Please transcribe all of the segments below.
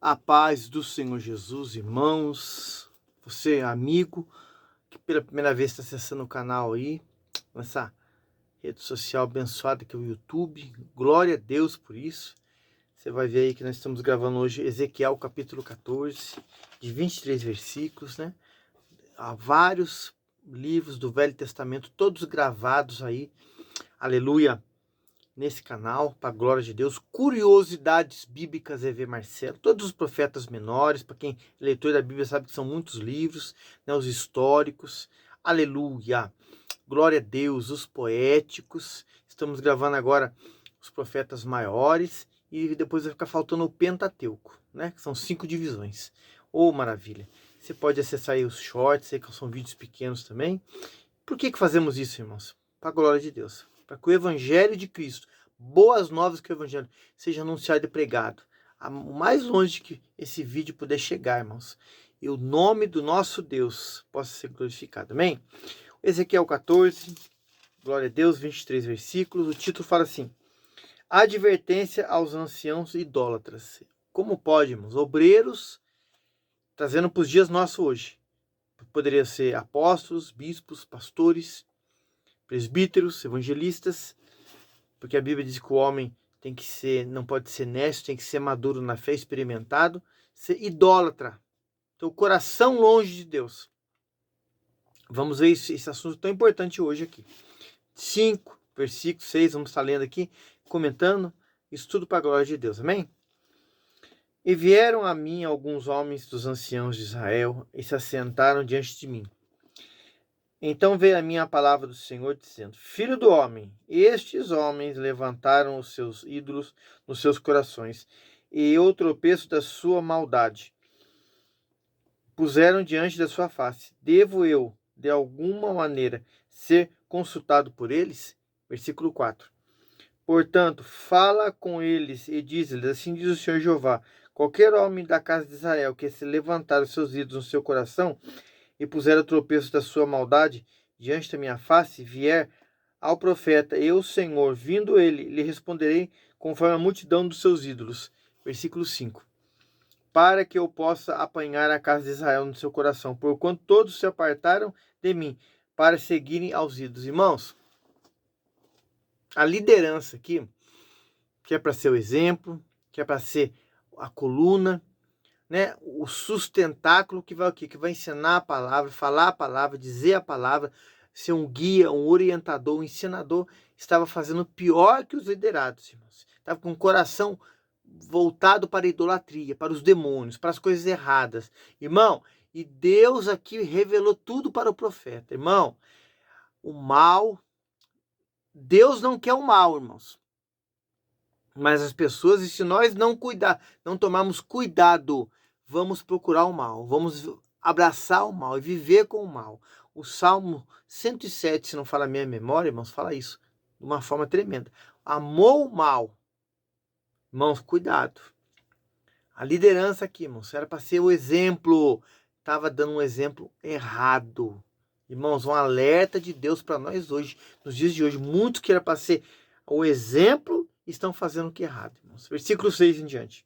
A paz do Senhor Jesus, irmãos, você amigo, que pela primeira vez está acessando o canal aí, nessa rede social abençoada que é o YouTube, glória a Deus por isso. Você vai ver aí que nós estamos gravando hoje Ezequiel capítulo 14, de 23 versículos, né? Há vários livros do Velho Testamento, todos gravados aí, aleluia, nesse canal, para a glória de Deus. Curiosidades bíblicas EV Marcelo, todos os profetas menores, para quem é leitor da Bíblia sabe que são muitos livros, né, os históricos, aleluia, glória a Deus, os poéticos. Estamos gravando agora os profetas maiores e depois vai ficar faltando o Pentateuco, né, que são 5 divisões. Oh, maravilha! Você pode acessar aí os shorts, aí, que são vídeos pequenos também. Por que fazemos isso, irmãos? Para a glória de Deus. Para que o Evangelho de Cristo, boas novas que o Evangelho, seja anunciado e pregado. O mais longe que esse vídeo puder chegar, irmãos. E o nome do nosso Deus possa ser glorificado. Amém? Ezequiel 14, glória a Deus, 23 versículos. O título fala assim: Advertência aos anciãos idólatras. Como pode, irmãos? Obreiros, trazendo para os dias nossos hoje. Poderia ser apóstolos, bispos, pastores, presbíteros, evangelistas, porque a Bíblia diz que o homem tem que ser, não pode ser nécio, tem que ser maduro na fé, experimentado, ser idólatra, ter o coração longe de Deus. Vamos ver esse assunto tão importante hoje aqui. 5, versículo 6, vamos estar lendo aqui, comentando, isso tudo para a glória de Deus, amém? E vieram a mim alguns homens dos anciãos de Israel e se assentaram diante de mim. Então veio a mim a palavra do Senhor, dizendo: Filho do homem, estes homens levantaram os seus ídolos nos seus corações, e o tropeço da sua maldade puseram diante da sua face. Devo eu, de alguma maneira, ser consultado por eles? Versículo 4. Portanto, fala com eles e diz-lhes: Assim diz o Senhor Jeová: Qualquer homem da casa de Israel que se levantar os seus ídolos no seu coração e puser o tropeço da sua maldade diante da minha face, vier ao profeta, eu, Senhor, vindo ele, lhe responderei conforme a multidão dos seus ídolos. Versículo 5. Para que eu possa apanhar a casa de Israel no seu coração, porquanto todos se apartaram de mim, para seguirem aos ídolos. Irmãos, a liderança aqui, que é para ser o exemplo, que é para ser a coluna, né, o sustentáculo que vai o quê? Que vai ensinar a palavra, falar a palavra, dizer a palavra, ser um guia, um orientador, um ensinador, estava fazendo pior que os liderados, irmãos. Estava com o coração voltado para a idolatria, para os demônios, para as coisas erradas. Irmão, e Deus aqui revelou tudo para o profeta. Irmão, o mal, Deus não quer o mal, irmãos. Mas as pessoas, e se nós não tomarmos cuidado, vamos procurar o mal, vamos abraçar o mal e viver com o mal. O Salmo 107, se não fala a minha memória, irmãos, fala isso de uma forma tremenda. Amou o mal. Irmãos, cuidado. A liderança aqui, irmãos, era para ser o exemplo. Estava dando um exemplo errado. Irmãos, um alerta de Deus para nós hoje, nos dias de hoje. Muitos que era para ser o exemplo estão fazendo o que é errado, irmãos. Versículo 6 em diante.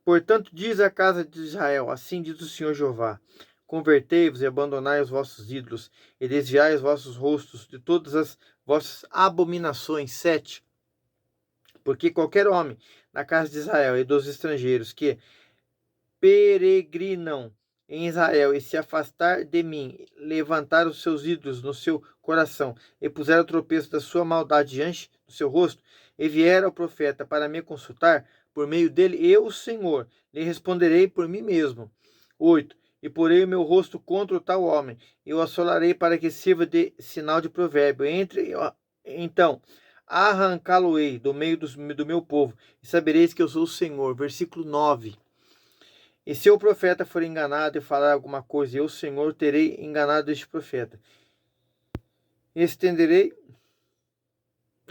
Portanto, diz a casa de Israel, assim diz o Senhor Jeová: Convertei-vos e abandonai os vossos ídolos, e desviai os vossos rostos de todas as vossas abominações. 7. Porque qualquer homem na casa de Israel e dos estrangeiros que peregrinam em Israel e se afastar de mim, levantar os seus ídolos no seu coração e puser o tropeço da sua maldade diante do seu rosto, e vier ao profeta para me consultar, por meio dele, eu, o Senhor, lhe responderei por mim mesmo. 8. E porei o meu rosto contra o tal homem, e o assolarei para que sirva de sinal de provérbio. Então, arrancá-lo-ei do meio do meu povo, e sabereis que eu sou o Senhor. Versículo 9. E se o profeta for enganado e falar alguma coisa, eu, Senhor, terei enganado este profeta. E estenderei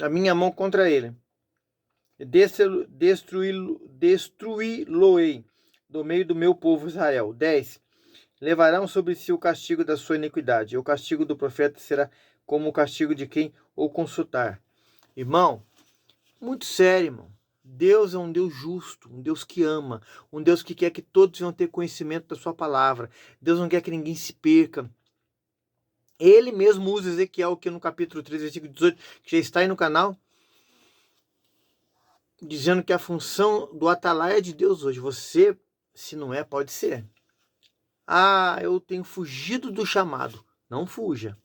a minha mão contra ele. E destruí-lo-ei do meio do meu povo Israel. 10. Levarão sobre si o castigo da sua iniquidade. E o castigo do profeta será como o castigo de quem o consultar. Irmão, muito sério, irmão. Deus é um Deus justo, um Deus que ama, um Deus que quer que todos venham ter conhecimento da sua palavra. Deus não quer que ninguém se perca. Ele mesmo usa Ezequiel, que no capítulo 3, versículo 18, que já está aí no canal, dizendo que a função do atalaia é de Deus hoje. Você, se não é, pode ser. Ah, eu tenho fugido do chamado. Não fuja.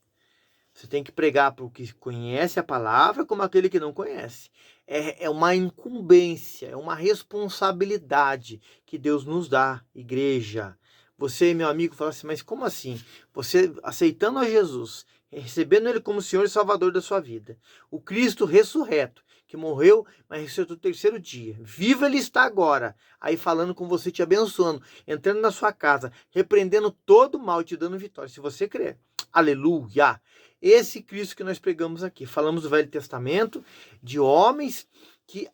Você tem que pregar para o que conhece a palavra como aquele que não conhece. É uma incumbência, é uma responsabilidade que Deus nos dá, igreja. Você, meu amigo, fala assim, mas como assim? Você aceitando a Jesus, recebendo Ele como Senhor e Salvador da sua vida. O Cristo ressurreto, que morreu, mas ressuscitou no terceiro dia. Vivo Ele está agora, aí falando com você, te abençoando, entrando na sua casa, repreendendo todo o mal e te dando vitória. Se você crer, aleluia! Esse Cristo que nós pregamos aqui. Falamos do Velho Testamento, de homens que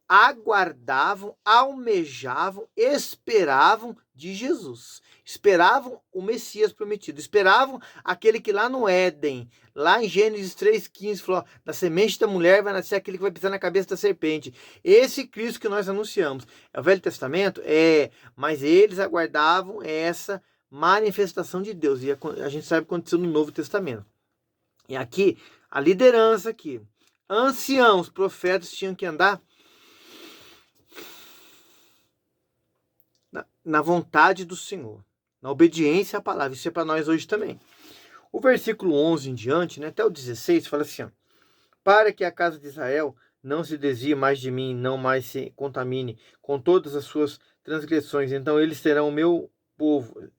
aguardavam, almejavam, esperavam de Jesus. Esperavam o Messias prometido. Esperavam aquele que lá no Éden, lá em Gênesis 3,15, falou: da semente da mulher vai nascer aquele que vai pisar na cabeça da serpente. Esse Cristo que nós anunciamos. É o Velho Testamento? É, mas eles aguardavam essa manifestação de Deus. E a gente sabe o que aconteceu no Novo Testamento. E aqui, a liderança aqui, anciãos, profetas tinham que andar na vontade do Senhor, na obediência à palavra. Isso é para nós hoje também. O versículo 11 em diante, né, até o 16, fala assim, ó, para que a casa de Israel não se desvie mais de mim, não mais se contamine com todas as suas transgressões, então eles serão o meu povo,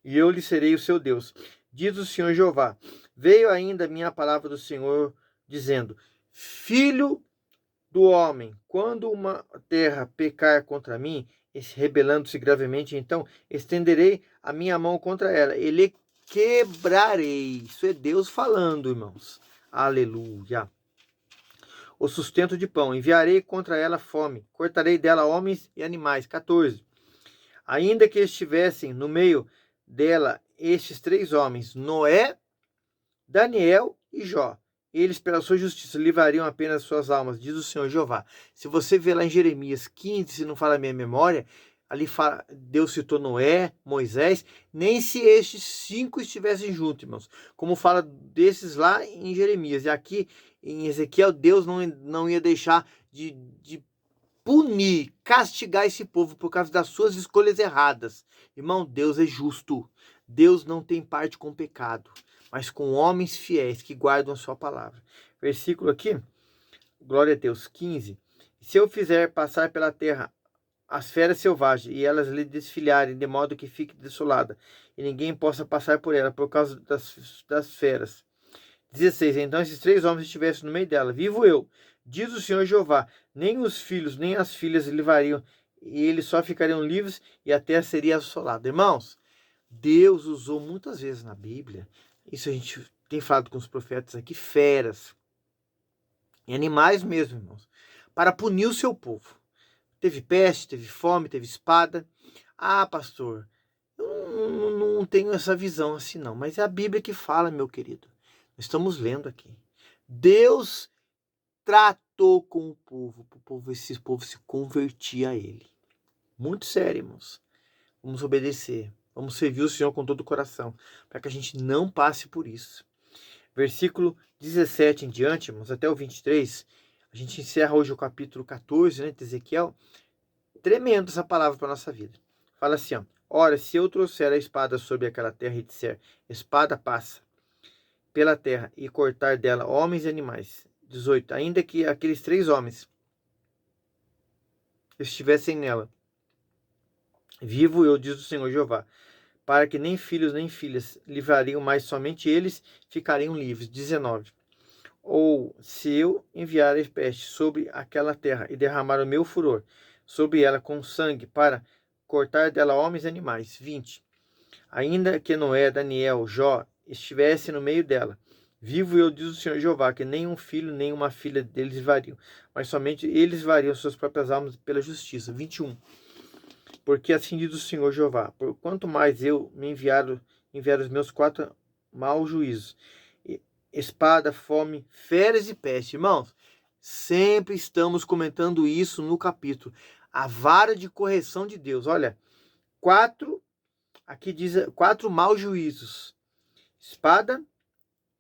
e eu lhes serei o seu Deus. Diz o Senhor Jeová: veio ainda a minha palavra do Senhor, dizendo: filho do homem, quando uma terra pecar contra mim, rebelando-se gravemente, então estenderei a minha mão contra ela, e lhe quebrarei. Isso é Deus falando, irmãos. Aleluia. O sustento de pão, enviarei contra ela fome, cortarei dela homens e animais. 14. Ainda que estivessem no meio dela estes 3 homens, Noé, Daniel e Jó, eles pela sua justiça livrariam apenas suas almas, diz o Senhor Jeová. Se você vê lá em Jeremias 15, se não fala a minha memória, ali fala, Deus citou Noé, Moisés, nem se estes 5 estivessem juntos, irmãos. Como fala desses lá em Jeremias. E aqui em Ezequiel, Deus não ia deixar de punir, castigar esse povo por causa das suas escolhas erradas. Irmão, Deus é justo. Deus não tem parte com o pecado, mas com homens fiéis que guardam a sua palavra. Versículo aqui, glória a Deus, 15. Se eu fizer passar pela terra as feras selvagens, e elas lhe desfilharem, de modo que fique desolada, e ninguém possa passar por ela, por causa das feras. 16. Então esses 3 homens estivessem no meio dela. Vivo eu, diz o Senhor Jeová, nem os filhos, nem as filhas livrariam, e eles só ficariam livres, e a terra seria assolada. Irmãos, Deus usou muitas vezes na Bíblia, isso a gente tem falado com os profetas aqui, feras, e animais mesmo, irmãos, para punir o seu povo. Teve peste, teve fome, teve espada. Ah, pastor, eu não tenho essa visão assim não, mas é a Bíblia que fala, meu querido. Estamos lendo aqui. Deus tratou com o povo, para esse povo se convertir a Ele. Muito sério, irmãos. Vamos obedecer. Vamos servir o Senhor com todo o coração, para que a gente não passe por isso. Versículo 17 em diante, irmãos, até o 23, a gente encerra hoje o capítulo 14, né, de Ezequiel. Tremendo essa palavra para a nossa vida. Fala assim, ó: ora, se eu trouxer a espada sobre aquela terra e disser, espada passa pela terra, e cortar dela homens e animais. 18. Ainda que aqueles 3 homens estivessem nela, vivo eu, diz o Senhor Jeová, para que nem filhos nem filhas livrariam, mas somente eles ficariam livres. 19. Ou se eu enviar a peste sobre aquela terra e derramar o meu furor sobre ela com sangue para cortar dela homens e animais. 20. Ainda que Noé, Daniel, Jó estivessem no meio dela, vivo eu, diz o Senhor Jeová, que nem um filho nem uma filha deles variam, mas somente eles variam suas próprias almas pela justiça. 21. Porque assim diz o Senhor Jeová, por quanto mais eu me enviar os meus 4 maus juízos, espada, fome, feras e peste. Irmãos, Sempre estamos comentando isso no capítulo. A vara de correção de Deus. Olha, aqui diz 4 maus juízos. Espada,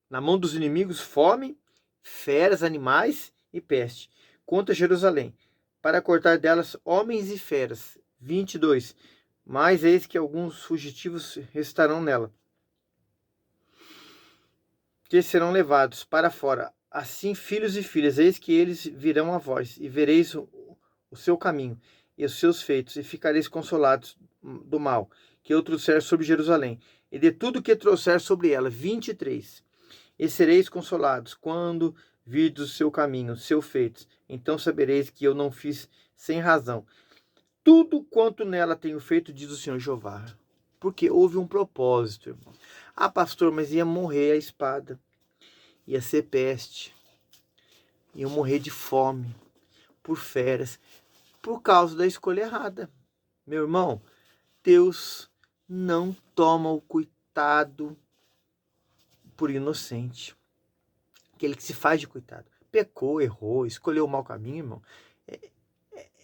na mão dos inimigos, fome, feras, animais e peste. Contra Jerusalém, para cortar delas homens e feras. 22. Mas eis que alguns fugitivos restarão nela, que serão levados para fora. Assim, filhos e filhas, eis que eles virão a vós, e vereis o seu caminho e os seus feitos, e ficareis consolados do mal que eu trouxer sobre Jerusalém, e de tudo que trouxer sobre ela. 23. E sereis consolados quando virdes o seu caminho, os seus feitos. Então sabereis que eu não fiz sem razão tudo quanto nela tenho feito, diz o Senhor Jeová. Porque houve um propósito, irmão. Ah, pastor, mas ia morrer a espada, ia ser peste, ia morrer de fome, por feras, por causa da escolha errada. Meu irmão, Deus não toma o coitado por inocente. Aquele que se faz de coitado. Pecou, errou, escolheu o mau caminho, irmão.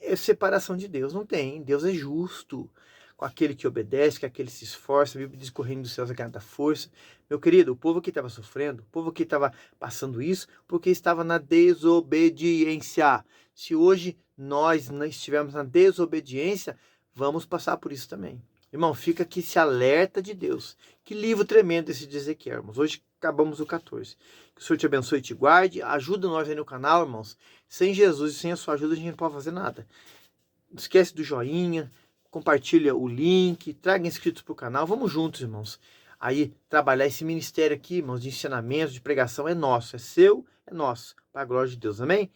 É separação de Deus. Não tem. Deus é justo com aquele que obedece, com aquele que se esforça. A Bíblia diz: correndo dos céus a cada força. Meu querido, o povo que estava sofrendo, o povo que estava passando isso, porque estava na desobediência. Se hoje nós não estivermos na desobediência, vamos passar por isso também. Irmão, fica aqui esse alerta de Deus. Que livro tremendo esse de Ezequiel, irmãos. Hoje acabamos o 14. Que o Senhor te abençoe e te guarde. Ajuda nós aí no canal, irmãos. Sem Jesus e sem a sua ajuda a gente não pode fazer nada. Não esquece do joinha, compartilha o link, traga inscritos para o canal. Vamos juntos, irmãos. Aí trabalhar esse ministério aqui, irmãos, de ensinamento, de pregação é nosso. É seu, é nosso. Para a glória de Deus. Amém?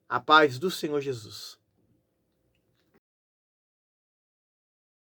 A paz do Senhor Jesus.